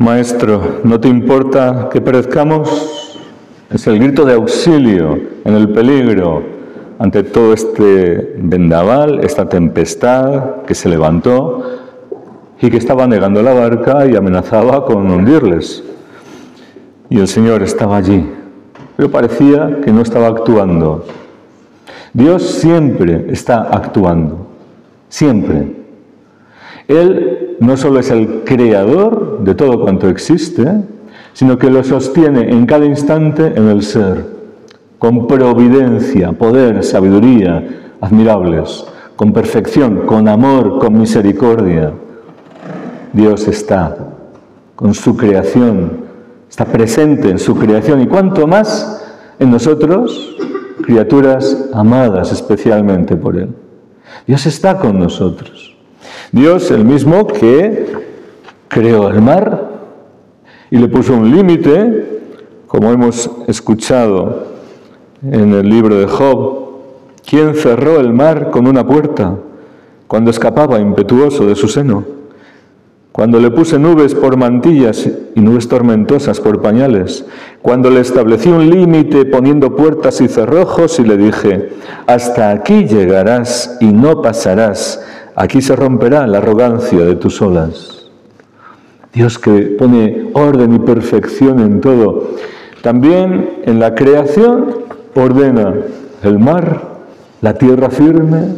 Maestro, ¿no te importa que perezcamos? Es el grito de auxilio en el peligro ante todo este vendaval, esta tempestad que se levantó y que estaba negando la barca y amenazaba con hundirles. Y el Señor estaba allí, pero parecía que no estaba actuando. Dios siempre está actuando, siempre. Él no solo es el creador de todo cuanto existe, sino que lo sostiene en cada instante en el ser, con providencia, poder, sabiduría, admirables, con perfección, con amor, con misericordia. Dios está con su creación, está presente en su creación y cuanto más en nosotros, criaturas amadas especialmente por Él. Dios está con nosotros. Dios, el mismo que creó el mar y le puso un límite, como hemos escuchado en el libro de Job. ¿Quién cerró el mar con una puerta cuando escapaba impetuoso de su seno? Cuando le puse nubes por mantillas y nubes tormentosas por pañales, cuando le establecí un límite poniendo puertas y cerrojos y le dije, hasta aquí llegarás y no pasarás, aquí se romperá la arrogancia de tus olas. Dios que pone orden y perfección en todo. También en la creación ordena el mar, la tierra firme.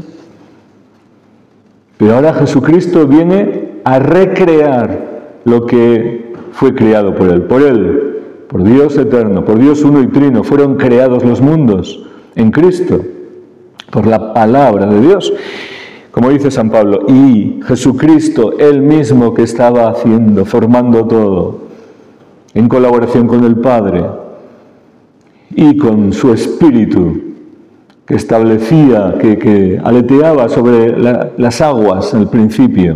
Pero ahora Jesucristo viene a recrear lo que fue creado por Él. Por Dios eterno, por Dios uno y trino, fueron creados los mundos en Cristo, por la palabra de Dios. Como dice San Pablo, y Jesucristo, Él mismo que estaba haciendo, formando todo, en colaboración con el Padre y con su Espíritu, que establecía, que aleteaba sobre las aguas al principio,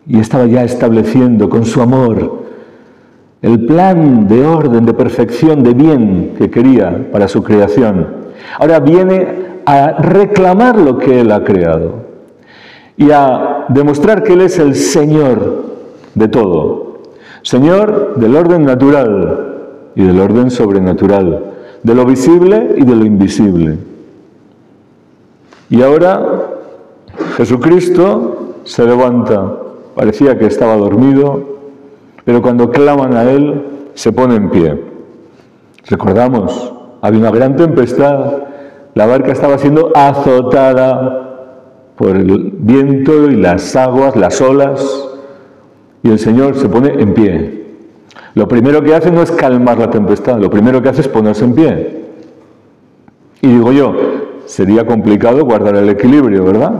y estaba ya estableciendo con su amor el plan de orden, de perfección, de bien que quería para su creación. Ahora viene a reclamar lo que Él ha creado y a demostrar que Él es el Señor de todo. Señor del orden natural y del orden sobrenatural, de lo visible y de lo invisible. Y ahora Jesucristo se levanta. Parecía que estaba dormido, pero cuando claman a Él, se pone en pie. Recordamos, había una gran tempestad, la barca estaba siendo azotada por el viento y las aguas, las olas, y el Señor se pone en pie. Lo primero que hace no es calmar la tempestad, lo primero que hace es ponerse en pie. Y digo yo, sería complicado guardar el equilibrio, ¿verdad?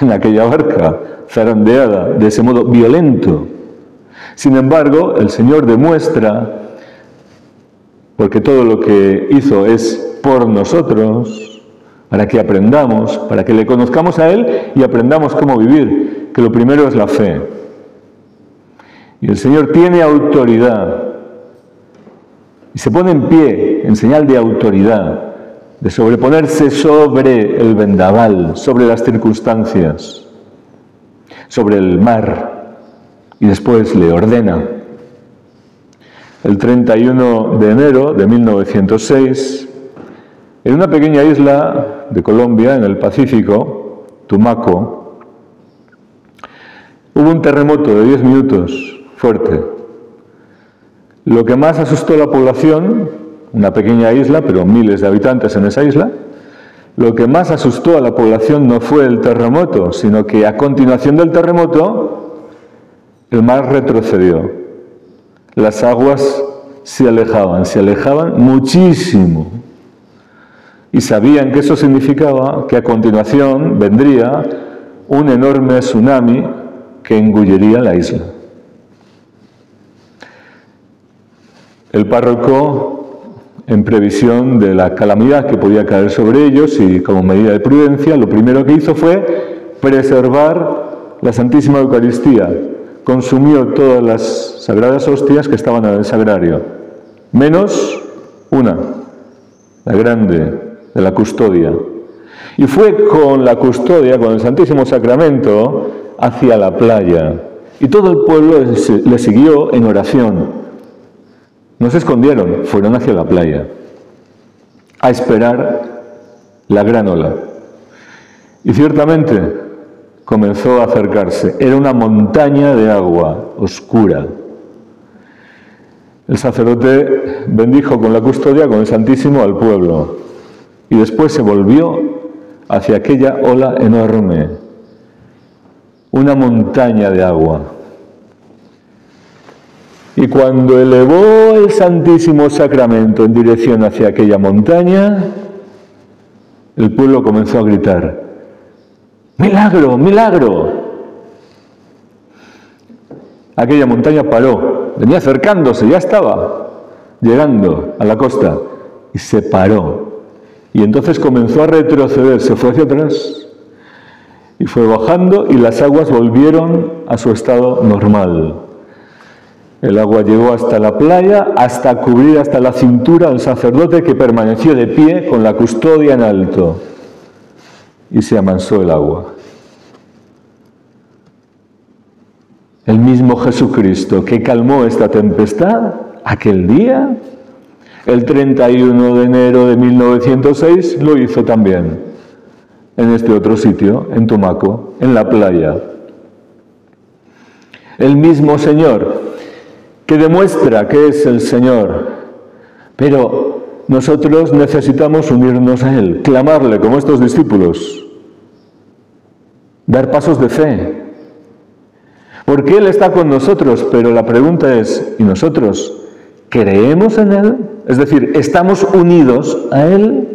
En aquella barca zarandeada de ese modo violento. Sin embargo, el Señor demuestra, porque todo lo que hizo es por nosotros, para que aprendamos, para que le conozcamos a Él y aprendamos cómo vivir, que lo primero es la fe. Y el Señor tiene autoridad y se pone en pie en señal de autoridad, de sobreponerse sobre el vendaval, sobre las circunstancias, sobre el mar, y después le ordena. El 31 de enero de 1906, en una pequeña isla de Colombia, en el Pacífico, Tumaco, hubo un terremoto de 10 minutos, fuerte. Lo que más asustó a la población, una pequeña isla, pero miles de habitantes en esa isla, lo que más asustó a la población no fue el terremoto, sino que a continuación del terremoto, el mar retrocedió. Las aguas se alejaban muchísimo. Y sabían que eso significaba que a continuación vendría un enorme tsunami que engullería la isla. El párroco, en previsión de la calamidad que podía caer sobre ellos y como medida de prudencia, lo primero que hizo fue preservar la Santísima Eucaristía. Consumió todas las sagradas hostias que estaban en el sagrario, menos una, la grande, de la custodia. Y fue con la custodia, con el Santísimo Sacramento, hacia la playa. Y todo el pueblo le siguió en oración. No se escondieron, fueron hacia la playa a esperar la gran ola. Y ciertamente comenzó a acercarse. Era una montaña de agua oscura. El sacerdote bendijo con la custodia, con el Santísimo, al pueblo. Y después se volvió hacia aquella ola enorme. Una montaña de agua. Y cuando elevó el Santísimo Sacramento en dirección hacia aquella montaña, el pueblo comenzó a gritar: ¡milagro, milagro! Aquella montaña paró, venía acercándose, ya estaba llegando a la costa, y se paró. Y entonces comenzó a retroceder, se fue hacia atrás, y fue bajando, y las aguas volvieron a su estado normal. El agua llegó hasta la playa, hasta cubrir hasta la cintura al sacerdote, que permaneció de pie con la custodia en alto, y se amansó el agua. El mismo Jesucristo que calmó esta tempestad aquel día, el 31 de enero de 1906, lo hizo también en este otro sitio, en Tumaco, en la playa. El mismo Señor que demuestra que es el Señor, pero nosotros necesitamos unirnos a Él, clamarle como estos discípulos, dar pasos de fe, porque Él está con nosotros, pero la pregunta es, ¿y nosotros creemos en Él? Es decir, ¿estamos unidos a Él?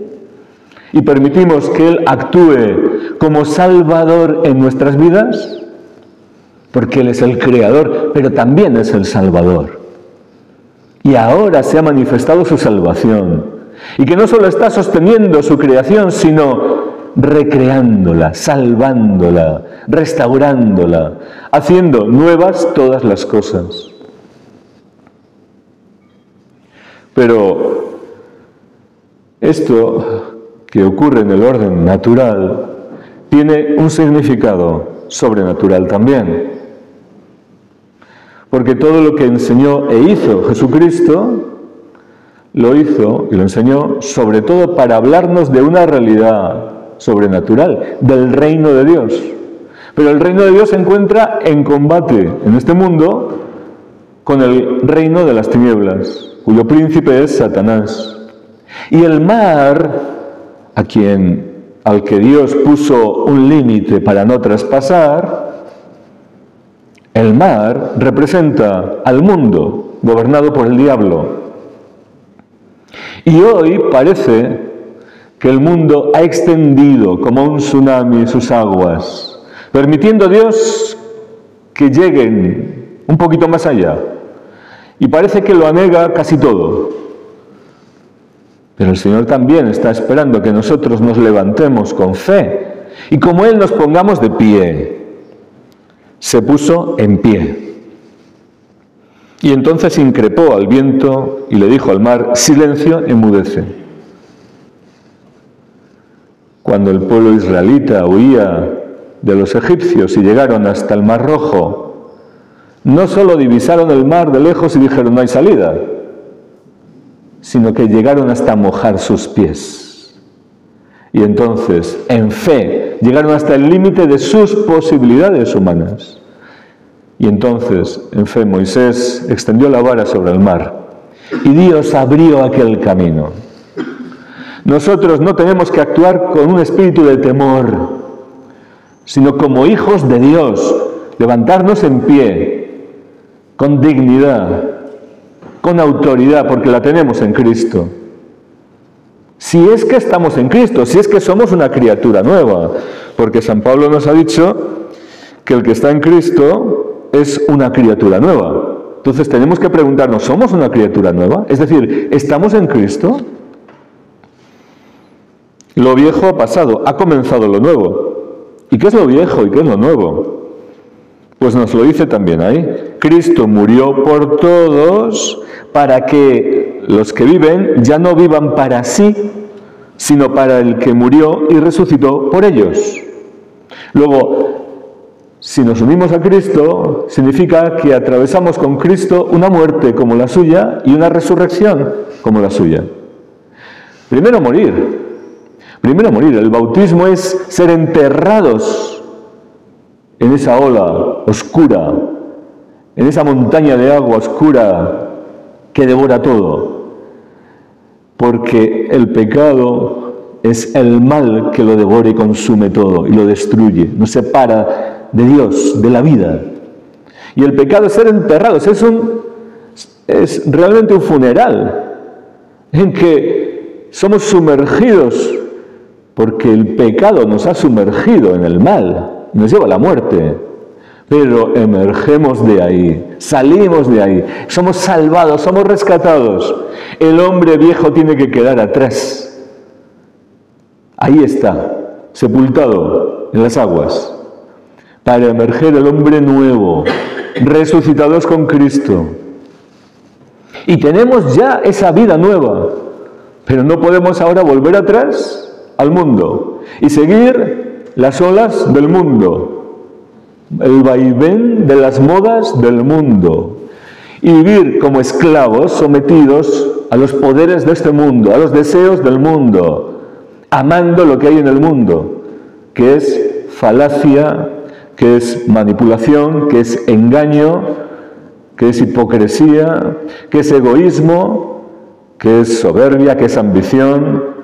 ¿Y permitimos que Él actúe como Salvador en nuestras vidas? Porque Él es el Creador, pero también es el Salvador. Y ahora se ha manifestado su salvación. Y que no solo está sosteniendo su creación, sino recreándola, salvándola, restaurándola, haciendo nuevas todas las cosas. Pero esto que ocurre en el orden natural tiene un significado sobrenatural también. Porque todo lo que enseñó e hizo Jesucristo, lo hizo y lo enseñó sobre todo para hablarnos de una realidad sobrenatural, del reino de Dios. Pero el reino de Dios se encuentra en combate en este mundo con el reino de las tinieblas, cuyo príncipe es Satanás. Y el mar, al que Dios puso un límite para no traspasar, el mar representa al mundo gobernado por el diablo. Y hoy parece que el mundo ha extendido como un tsunami sus aguas, permitiendo a Dios que lleguen un poquito más allá. Y parece que lo anega casi todo. Pero el Señor también está esperando que nosotros nos levantemos con fe y como Él nos pongamos de pie. Se puso en pie. Y entonces increpó al viento y le dijo al mar: silencio, enmudece. Cuando el pueblo israelita huía de los egipcios y llegaron hasta el Mar Rojo, no solo divisaron el mar de lejos y dijeron no hay salida, sino que llegaron hasta mojar sus pies. Y entonces, en fe, llegaron hasta el límite de sus posibilidades humanas. Y entonces, en fe, Moisés extendió la vara sobre el mar y Dios abrió aquel camino. Nosotros no tenemos que actuar con un espíritu de temor, sino como hijos de Dios, levantarnos en pie, con dignidad, con autoridad, porque la tenemos en Cristo. Si es que estamos en Cristo, si es que somos una criatura nueva, porque San Pablo nos ha dicho que el que está en Cristo es una criatura nueva. Entonces tenemos que preguntarnos, ¿somos una criatura nueva? Es decir, ¿estamos en Cristo? Lo viejo ha pasado, ha comenzado lo nuevo. ¿Y qué es lo viejo y qué es lo nuevo? Pues nos lo dice también ahí. Cristo murió por todos para que los que viven ya no vivan para sí, sino para el que murió y resucitó por ellos. Luego, si nos unimos a Cristo, significa que atravesamos con Cristo una muerte como la suya y una resurrección como la suya. Primero morir. El bautismo es ser enterrados en esa ola oscura, en esa montaña de agua oscura que devora todo. Porque el pecado es el mal que lo devora y consume todo y lo destruye, nos separa de Dios, de la vida. Y el pecado es ser enterrados, es realmente un funeral en que somos sumergidos porque el pecado nos ha sumergido en el mal, nos lleva a la muerte. Pero emergemos de ahí, salimos de ahí, somos salvados, somos rescatados. El hombre viejo tiene que quedar atrás. Ahí está, sepultado en las aguas, para emerger el hombre nuevo, resucitados con Cristo. Y tenemos ya esa vida nueva, pero no podemos ahora volver atrás al mundo y seguir las olas del mundo, el vaivén de las modas del mundo, y vivir como esclavos sometidos a los poderes de este mundo, a los deseos del mundo, amando lo que hay en el mundo, que es falacia, que es manipulación, que es engaño, que es hipocresía, que es egoísmo, que es soberbia, que es ambición,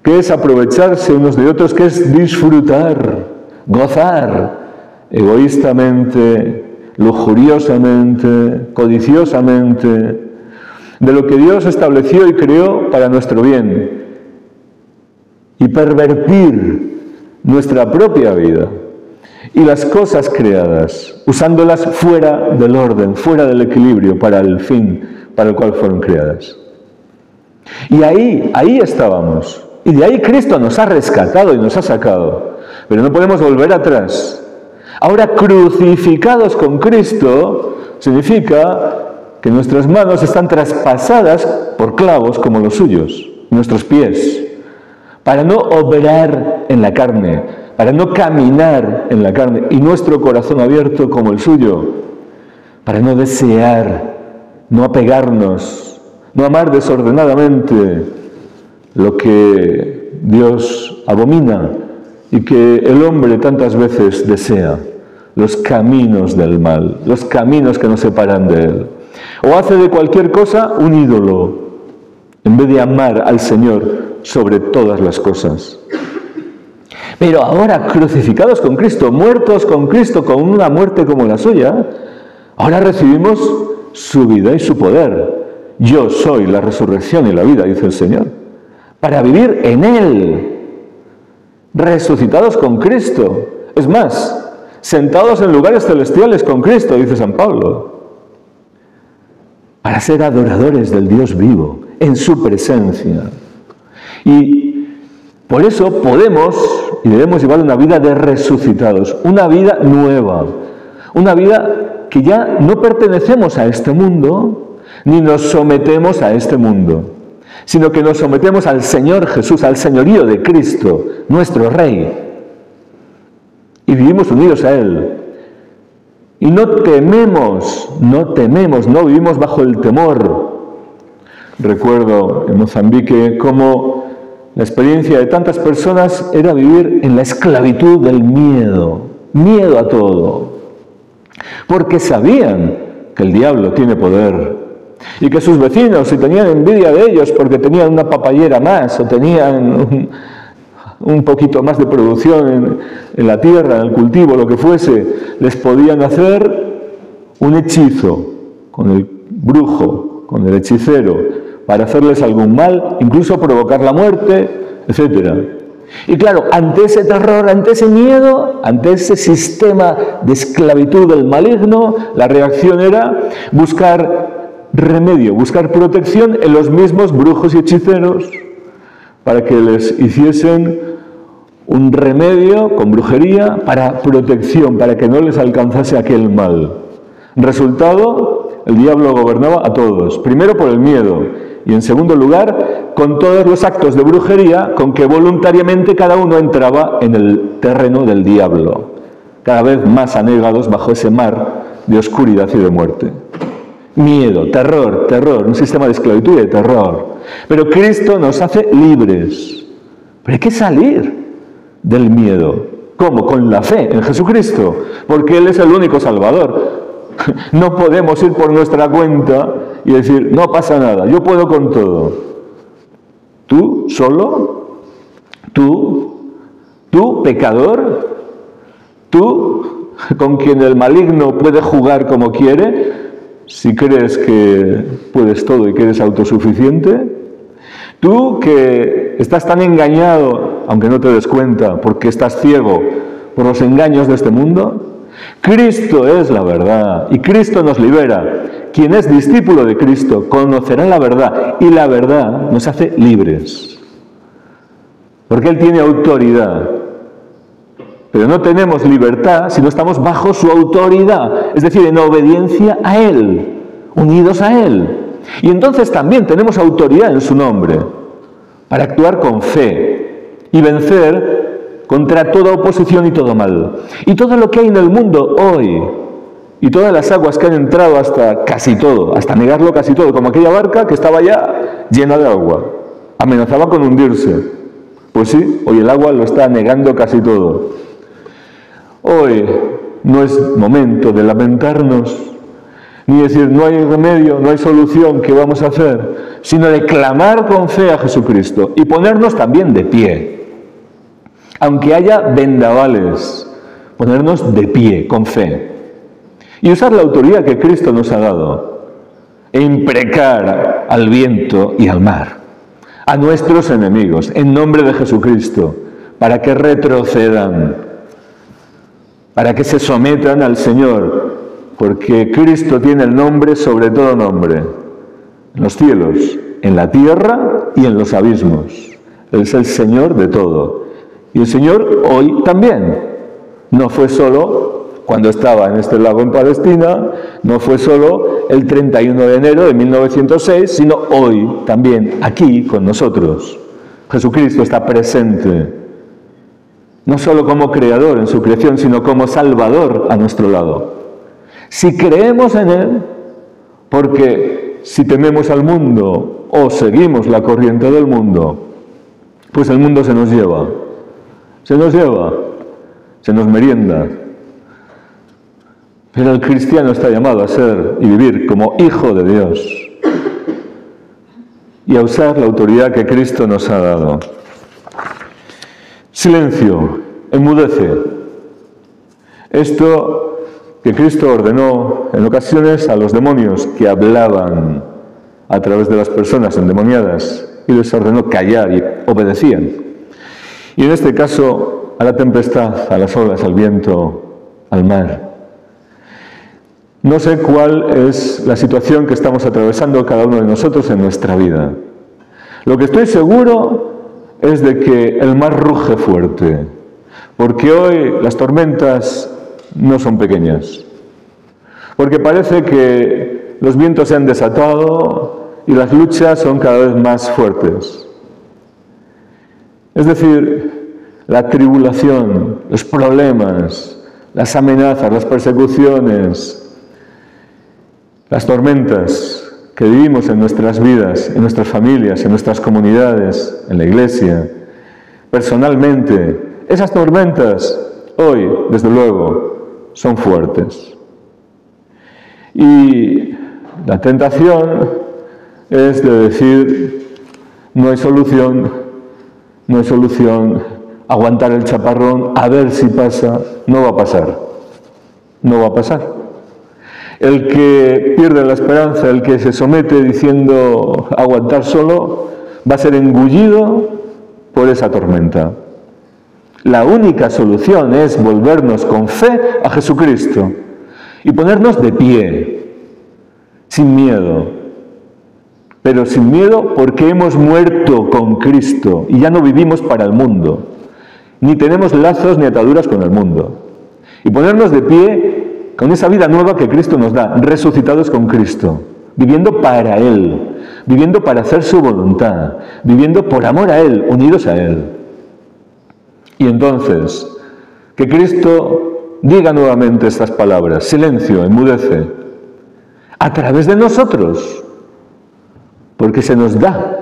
que es aprovecharse unos de otros, que es disfrutar, gozar, egoístamente, lujuriosamente, codiciosamente, de lo que Dios estableció y creó para nuestro bien, y pervertir nuestra propia vida y las cosas creadas, usándolas fuera del orden, fuera del equilibrio, para el fin para el cual fueron creadas. Y ahí estábamos, y de ahí Cristo nos ha rescatado y nos ha sacado, pero no podemos volver atrás. Ahora, crucificados con Cristo, significa que nuestras manos están traspasadas por clavos como los suyos, nuestros pies, para no obrar en la carne, para no caminar en la carne, y nuestro corazón abierto como el suyo, para no desear, no apegarnos, no amar desordenadamente lo que Dios abomina y que el hombre tantas veces desea, los caminos del mal, los caminos que nos separan de Él. O hace de cualquier cosa un ídolo, en vez de amar al Señor sobre todas las cosas. Pero ahora, crucificados con Cristo, muertos con Cristo, con una muerte como la suya, ahora recibimos su vida y su poder. Yo soy la resurrección y la vida, dice el Señor, para vivir en Él, resucitados con Cristo. Es más, sentados en lugares celestiales con Cristo, dice San Pablo, para ser adoradores del Dios vivo, en su presencia. Y por eso podemos y debemos llevar una vida de resucitados, una vida nueva, una vida que ya no pertenecemos a este mundo, ni nos sometemos a este mundo, sino que nos sometemos al Señor Jesús, al señorío de Cristo, nuestro Rey, y vivimos unidos a Él. Y no tememos, no vivimos bajo el temor. Recuerdo en Mozambique cómo la experiencia de tantas personas era vivir en la esclavitud del miedo a todo, porque sabían que el diablo tiene poder y que sus vecinos, si tenían envidia de ellos porque tenían una papayera más o tenían un poquito más de producción en la tierra, en el cultivo, lo que fuese, les podían hacer un hechizo con el brujo, con el hechicero, para hacerles algún mal, incluso provocar la muerte, etc. Y claro, ante ese terror, ante ese miedo, ante ese sistema de esclavitud del maligno, la reacción era buscar remedio, buscar protección en los mismos brujos y hechiceros, para que les hiciesen un remedio con brujería para protección, para que no les alcanzase aquel mal. Resultado, el diablo gobernaba a todos, primero por el miedo, y en segundo lugar, con todos los actos de brujería con que voluntariamente cada uno entraba en el terreno del diablo. cada vez más anegados bajo ese mar de oscuridad y de muerte. Miedo, terror, terror, un sistema de esclavitud y de terror. Pero Cristo nos hace libres. Pero hay que salir del miedo. ¿Cómo? Con la fe en Jesucristo, porque Él es el único Salvador. No podemos ir por nuestra cuenta y decir, no pasa nada, yo puedo con todo. ¿Tú solo? ¿Tú pecador? ¿Tú con quien el maligno puede jugar como quiere? Si crees que puedes todo y que eres autosuficiente. Tú que estás tan engañado, aunque no te des cuenta, porque estás ciego por los engaños de este mundo. Cristo es la verdad y Cristo nos libera. Quien es discípulo de Cristo conocerá la verdad y la verdad nos hace libres. Porque Él tiene autoridad. Pero no tenemos libertad si no estamos bajo su autoridad, es decir, en obediencia a Él, unidos a Él. Y entonces también tenemos autoridad en su nombre para actuar con fe y vencer contra toda oposición y todo mal. Y todo lo que hay en el mundo hoy, y todas las aguas que han entrado hasta casi todo, hasta negarlo casi todo, como aquella barca que estaba ya llena de agua, amenazaba con hundirse. Pues sí, hoy el agua lo está negando casi todo. Hoy no es momento de lamentarnos, ni decir no hay remedio, no hay solución, ¿qué vamos a hacer? Sino de clamar con fe a Jesucristo y ponernos también de pie. Aunque haya vendavales, ponernos de pie con fe. Y usar la autoridad que Cristo nos ha dado e imprecar al viento y al mar, a nuestros enemigos, en nombre de Jesucristo, para que retrocedan, para que se sometan al Señor, porque Cristo tiene el nombre sobre todo nombre, en los cielos, en la tierra y en los abismos. Él es el Señor de todo. Y el Señor hoy también. No fue solo cuando estaba en este lago en Palestina, no fue solo el 31 de enero de 1906, sino hoy también, aquí con nosotros. Jesucristo está presente, no solo como creador en su creación, sino como salvador a nuestro lado. Si creemos en Él, porque si tememos al mundo o seguimos la corriente del mundo, pues el mundo se nos lleva, se nos merienda. Pero el cristiano está llamado a ser y vivir como hijo de Dios y a usar la autoridad que Cristo nos ha dado. Silencio, enmudece. Esto que Cristo ordenó en ocasiones a los demonios que hablaban a través de las personas endemoniadas y les ordenó callar y obedecían. Y en este caso a la tempestad, a las olas, al viento, al mar. No sé cuál es la situación que estamos atravesando cada uno de nosotros en nuestra vida. Lo que estoy seguro es de que el mar ruge fuerte, porque hoy las tormentas no son pequeñas, porque parece que los vientos se han desatado y las luchas son cada vez más fuertes. Es decir, la tribulación, los problemas, las amenazas, las persecuciones, las tormentas que vivimos en nuestras vidas, en nuestras familias, en nuestras comunidades, en la iglesia, personalmente, esas tormentas hoy, desde luego, son fuertes. Y la tentación es de decir, no hay solución, aguantar el chaparrón, a ver si pasa, no va a pasar. El que pierde la esperanza, el que se somete diciendo aguantar solo, va a ser engullido por esa tormenta. La única solución es volvernos con fe a Jesucristo y ponernos de pie, sin miedo. Pero sin miedo porque hemos muerto con Cristo y ya no vivimos para el mundo, ni tenemos lazos ni ataduras con el mundo. Y ponernos de pie con esa vida nueva que Cristo nos da, resucitados con Cristo, viviendo para Él, viviendo para hacer su voluntad, viviendo por amor a Él, unidos a Él. Y entonces, que Cristo diga nuevamente estas palabras. Silencio, enmudece. A través de nosotros. Porque se nos da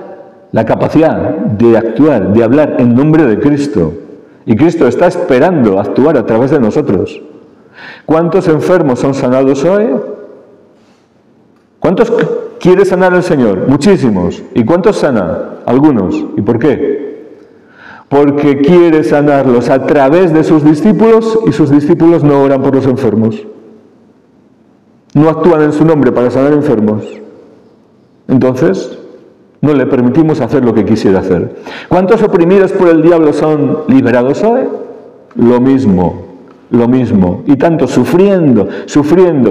la capacidad de actuar, de hablar en nombre de Cristo. Y Cristo está esperando actuar a través de nosotros. ¿Cuántos enfermos son sanados hoy? ¿Cuántos quiere sanar el Señor? Muchísimos. ¿Y cuántos sana? Algunos. ¿Y por qué? Porque quiere sanarlos a través de sus discípulos y sus discípulos no oran por los enfermos. No actúan en su nombre para sanar enfermos. Entonces, no le permitimos hacer lo que quisiera hacer. ¿Cuántos oprimidos por el diablo son liberados hoy? Lo mismo. Y tanto sufriendo.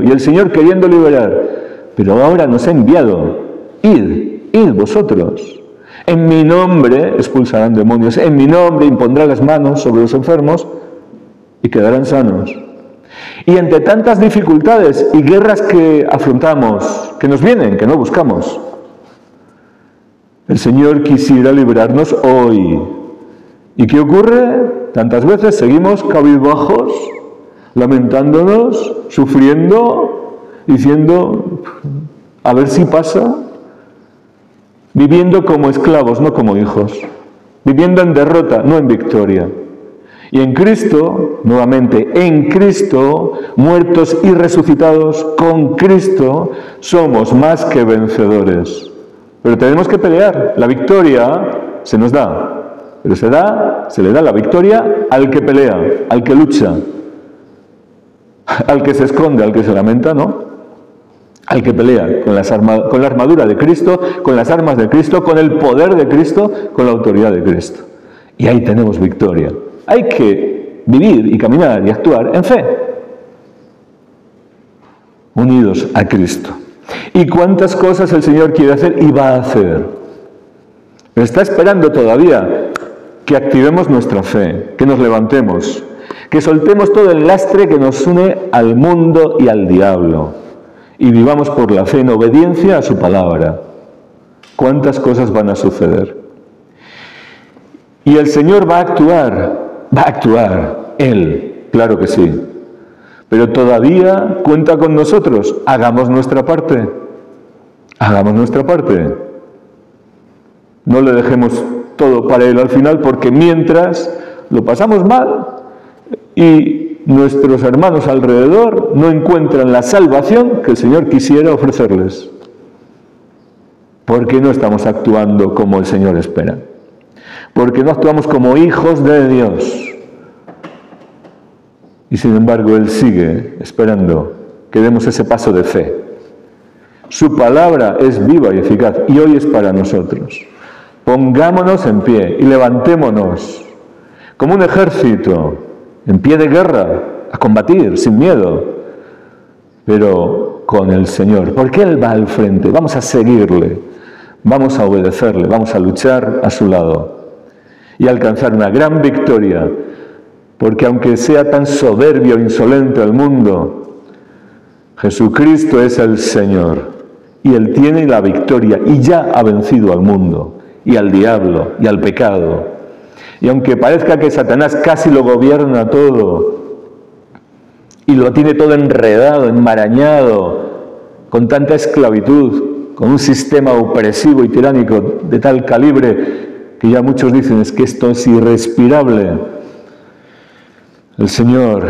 Y el Señor queriendo liberar. Pero ahora nos ha enviado. Id vosotros. En mi nombre expulsarán demonios. En mi nombre impondrán las manos sobre los enfermos y quedarán sanos. Y entre tantas dificultades y guerras que afrontamos, que nos vienen, que no buscamos, el Señor quisiera librarnos hoy. ¿Y qué ocurre? Tantas veces seguimos cabizbajos, lamentándonos, sufriendo, diciendo, a ver si pasa, viviendo como esclavos, no como hijos, viviendo en derrota, no en victoria. Y en Cristo, nuevamente, en Cristo, muertos y resucitados con Cristo, somos más que vencedores. Pero tenemos que pelear. La victoria se nos da, pero se le da la victoria al que pelea, al que lucha, al que se esconde, al que se lamenta, ¿no? Al que pelea con la armadura de Cristo, con las armas de Cristo, con el poder de Cristo, con la autoridad de Cristo. Y ahí tenemos victoria. Hay que vivir y caminar y actuar en fe, unidos a Cristo. ¿Y cuántas cosas el Señor quiere hacer y va a hacer? Pero está esperando todavía que activemos nuestra fe, que nos levantemos, que soltemos todo el lastre que nos une al mundo y al diablo y vivamos por la fe en obediencia a su palabra. ¿Cuántas cosas van a suceder? Y el Señor va a actuar, Él, claro que sí. Pero todavía cuenta con nosotros. Hagamos nuestra parte. No le dejemos todo para Él al final, porque mientras lo pasamos mal y nuestros hermanos alrededor no encuentran la salvación que el Señor quisiera ofrecerles. Porque no estamos actuando como el Señor espera. Porque no actuamos como hijos de Dios. Y sin embargo, Él sigue esperando que demos ese paso de fe. Su palabra es viva y eficaz y hoy es para nosotros. Pongámonos en pie y levantémonos como un ejército en pie de guerra a combatir sin miedo, pero con el Señor, porque Él va al frente. Vamos a seguirle, vamos a obedecerle, vamos a luchar a su lado y alcanzar una gran victoria. Porque aunque sea tan soberbio e insolente el mundo, Jesucristo es el Señor. Y Él tiene la victoria y ya ha vencido al mundo, y al diablo, y al pecado. Y aunque parezca que Satanás casi lo gobierna todo, y lo tiene todo enredado, enmarañado, con tanta esclavitud, con un sistema opresivo y tiránico de tal calibre, que ya muchos dicen es que esto es irrespirable. El Señor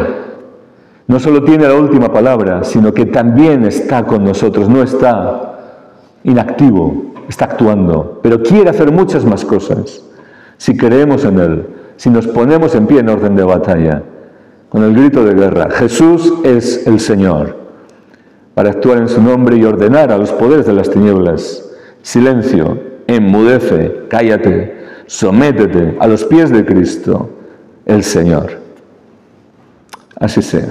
no solo tiene la última palabra, sino que también está con nosotros, no está inactivo, está actuando, pero quiere hacer muchas más cosas. Si creemos en Él, si nos ponemos en pie en orden de batalla, con el grito de guerra, Jesús es el Señor, para actuar en su nombre y ordenar a los poderes de las tinieblas. Silencio, enmudece, cállate, sométete a los pies de Cristo, el Señor. Así sea.